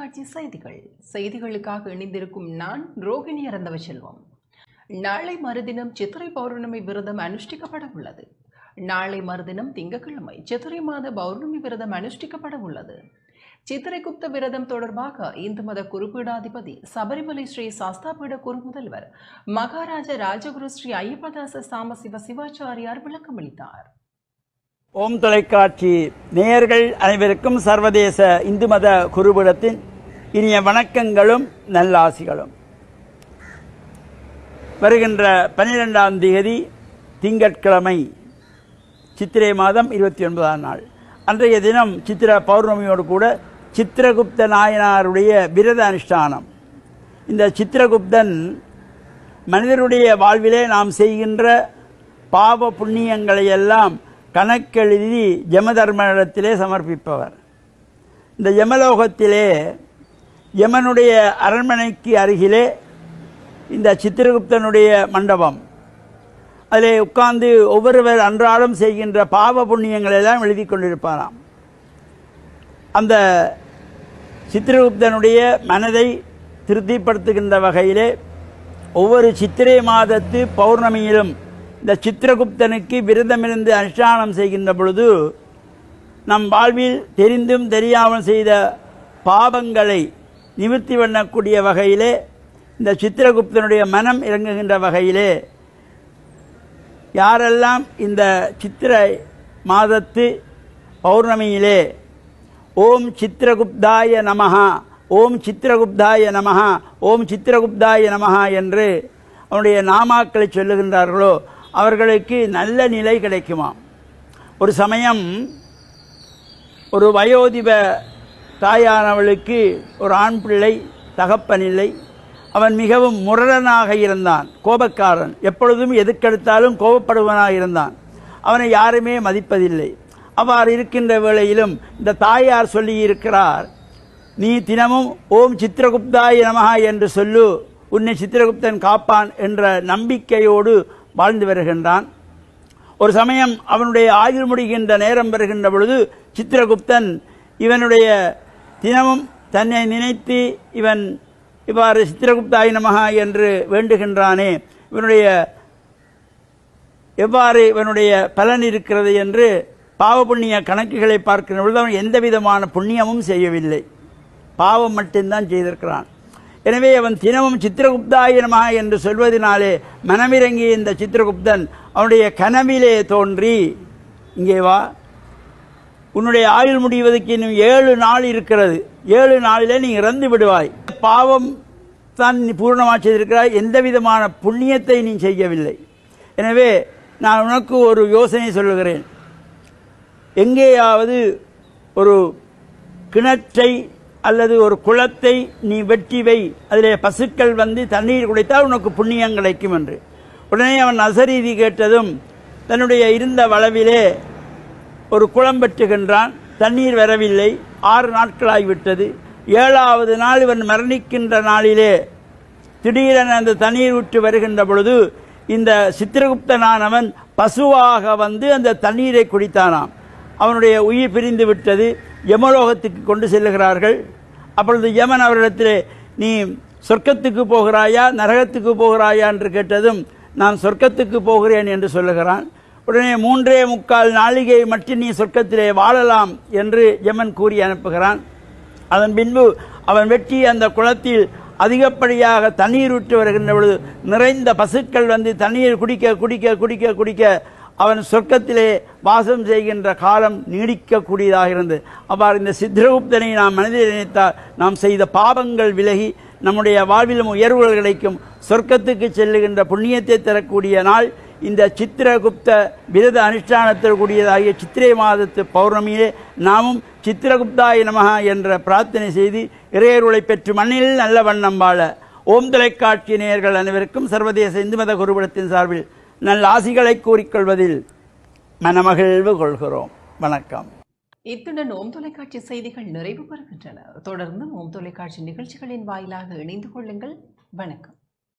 தொலைக்காட்சி செய்திகளுக்காக இணைந்திருக்கும் நான் ரோகிணி அரந்தவச்செல்வம். நாளை மறுதினம் சித்திரை பௌர்ணமி விரதம் அனுஷ்டிக்கப்பட உள்ளது. நாளை மறுதினம் திங்கட்கிழமை சித்திரை மாத பௌர்ணமி விரதம் அனுஷ்டிக்கப்பட உள்ளது. சித்திரைகுப்த விரதம் தொடர்பாக இந்து மத குருபீடாதிபதி சபரிமலை ஸ்ரீ சாஸ்தாபீட குரு முதல்வர் மகாராஜ ராஜகுரு ஸ்ரீ ஐயப்பதாச சாமசிவ சிவாச்சாரியார் விளக்கமளித்தார். ஓம் தொலைக்காட்சி நேயர்கள் அனைவருக்கும் சர்வதேச இந்து மத குருபீடத்தின் இனிய வணக்கங்களும் நல்லாசிகளும். வருகின்ற 12ஆம் தேதி திங்கட்கிழமை சித்திரை மாதம் 29ஆம் நாள் அன்றைய தினம் சித்திர பௌர்ணமியோடு கூட சித்திரகுப்த நாயனாருடைய விரத அனுஷ்டானம். இந்த சித்திரகுப்தன் மனிதருடைய வாழ்விலே நாம் செய்கின்ற பாவ புண்ணியங்களை எல்லாம் கணக்கெழுதி யமதர்மனிடத்திலே சமர்ப்பிப்பவர். இந்த யமலோகத்திலே யமனுடைய அரண்மனைக்கு அருகிலே இந்த சித்திரகுப்தனுடைய மண்டபம். அதிலே உட்கார்ந்து ஒவ்வொருவர் அன்றாடம் செய்கின்ற பாவ புண்ணியங்களை எல்லாம் எழுதி கொண்டிருப்பாராம். அந்த சித்திரகுப்தனுடைய மனதை திருப்திப்படுத்துகின்ற வகையிலே ஒவ்வொரு சித்திரை மாதத்து பௌர்ணமியிலும் இந்த சித்திரகுப்தனுக்கு விரதமிருந்து அனுஷ்டானம் செய்கின்ற பொழுது நம் வாழ்வில் தெரிந்தும் தெரியாமல் செய்த பாவங்களை நிவர்த்தி பண்ணக்கூடிய வகையிலே இந்த சித்திரகுப்தனுடைய மனம் இறங்குகின்ற வகையிலே யாரெல்லாம் இந்த சித்திரை மாதத்து பௌர்ணமியிலே ஓம் சித்திரகுப்தாய நமஹா, ஓம் சித்திரகுப்தாய நமஹா, ஓம் சித்திரகுப்தாய நமஹா என்று அவனுடைய நாமாக்களை சொல்லுகின்றார்களோ அவர்களுக்கு நல்ல நிலை கிடைக்குமாம். ஒரு சமயம் ஒரு வயோதிப தாயானவளுக்கு ஒரு ஆண் பிள்ளை தகப்பனில்லை. அவன் மிகவும் முரடனாக இருந்தான், கோபக்காரன், எப்பொழுதும் எதுக்கெடுத்தாலும் கோபப்படுவனாக இருந்தான். அவனை யாருமே மதிப்பதில்லை. அவ்வாறு இருக்கின்ற வேளையிலும் இந்த தாயார் சொல்லியிருக்கிறார், நீ தினமும் ஓம் சித்திரகுப்தாய நமஹா என்று சொல்லு, உன்னை சித்திரகுப்தன் காப்பான் என்ற நம்பிக்கையோடு வாழ்ந்து வருகின்றான். ஒரு சமயம் அவனுடைய ஆயுள் முடிகின்ற நேரம் வருகின்ற பொழுது சித்திரகுப்தன் இவனுடைய தினமும் தன்னை நினைத்து இவன் இவ்வாறு சித்திரகுப்தாய நமஹா என்று வேண்டுகின்றானே, இவனுடைய எவ்வாறு இவனுடைய பலன் இருக்கிறது என்று பாவ புண்ணிய கணக்குகளை பார்க்கின்ற பொழுது அவன் எந்த விதமான புண்ணியமும் செய்யவில்லை, பாவம் மட்டும்தான் செய்திருக்கிறான். எனவே அவன் தினமும் சித்திரகுப்தாய நமஹா என்று சொல்வதனாலே மனமிறங்கிய இந்த சித்திரகுப்தன் அவனுடைய கனவிலே தோன்றி, இங்கே வா, உன்னுடைய ஆயுள் முடிவதற்கு இன்னும் 7 நாள் இருக்கிறது, 7 நாளிலே நீ இறந்து விடுவாய், பாவம் தான் நீ பூர்ணமாக செய்திருக்கிறாய், எந்த விதமான புண்ணியத்தை நீ செய்யவில்லை. எனவே நான் உனக்கு ஒரு யோசனை சொல்லுகிறேன், எங்கேயாவது ஒரு கிணற்றை அல்லது ஒரு குளத்தை நீ வெட்டி வை, அதிலே பசுக்கள் வந்து தண்ணீர் குடித்தால் உனக்கு புண்ணியம் கிடைக்கும் என்று. உடனே அவன் அசரீதி கேட்டதும் தன்னுடைய இருந்த வளவிலே ஒரு குளம் வெட்டுகின்றான். தண்ணீர் வரவில்லை. 6 நாட்களாகிவிட்டது. 7வது நாள் இவன் மரணிக்கின்ற நாளிலே திடீரென அந்த தண்ணீர் விட்டு வருகின்ற பொழுது இந்த சித்திரகுப்தனானவன் பசுவாக வந்து அந்த தண்ணீரை குடித்தானாம். அவனுடைய உயிர் பிரிந்து விட்டது. யமலோகத்துக்கு கொண்டு செல்லுகிறார்கள். அப்பொழுது யமன் அவரிடத்திலே, நீ சொர்க்கத்துக்கு போகிறாயா நரகத்துக்கு போகிறாயா என்று கேட்டதும் நான் சொர்க்கத்துக்கு போகிறேன் என்று சொல்லுகிறான். உடனே 3.25 நாளிகை மட்டும் நீ சொர்க்கத்திலே வாழலாம் என்று யமன் கூறி அனுப்புகிறான். அதன் பின்பு அவன் வெட்டி அந்த குளத்தில் அதிகப்படியாக தண்ணீர் விட்டு வருகின்ற பொழுது நிறைந்த பசுக்கள் வந்து தண்ணீர் குடிக்க குடிக்க குடிக்க குடிக்க அவன் சொர்க்கத்திலே வாசம் செய்கின்ற காலம் நீடிக்கக்கூடியதாக இருந்தது. அவ்வாறு இந்த சித்திரகுப்தனை நாம் மனதில் நினைத்தால் நாம் செய்த பாவங்கள் விலகி நம்முடைய வாழ்விலும் உயர்வுகள் கிடைக்கும். சொர்க்கத்துக்கு செல்லுகின்ற புண்ணியத்தை தரக்கூடிய நாள் இந்த சித்திரகுப்த விரத அனுஷ்டானத்தில் கூடியதாகிய சித்திரை மாதத்து பௌர்ணமியிலே நாமும் சித்திரகுப்தாய நமஹா என்ற பிரார்த்தனை செய்து இறையருளை பெற்று மண்ணில் நல்ல வண்ணம் வாழ ஓம் தொலைக்காட்சி நேயர்கள் அனைவருக்கும் சர்வதேச இந்து மத குருபீடத்தின் சார்பில் நல்ல ஆசிகளை கூறிக்கொள்வதில் மனமகிழ்வு கொள்கிறோம். வணக்கம். இத்துடன் ஓம் தொலைக்காட்சி செய்திகள் நிறைவு பெறுகின்றன. தொடர்ந்து ஓம் தொலைக்காட்சி நிகழ்ச்சிகளின் வாயிலாக இணைந்து கொள்ளுங்கள். வணக்கம்.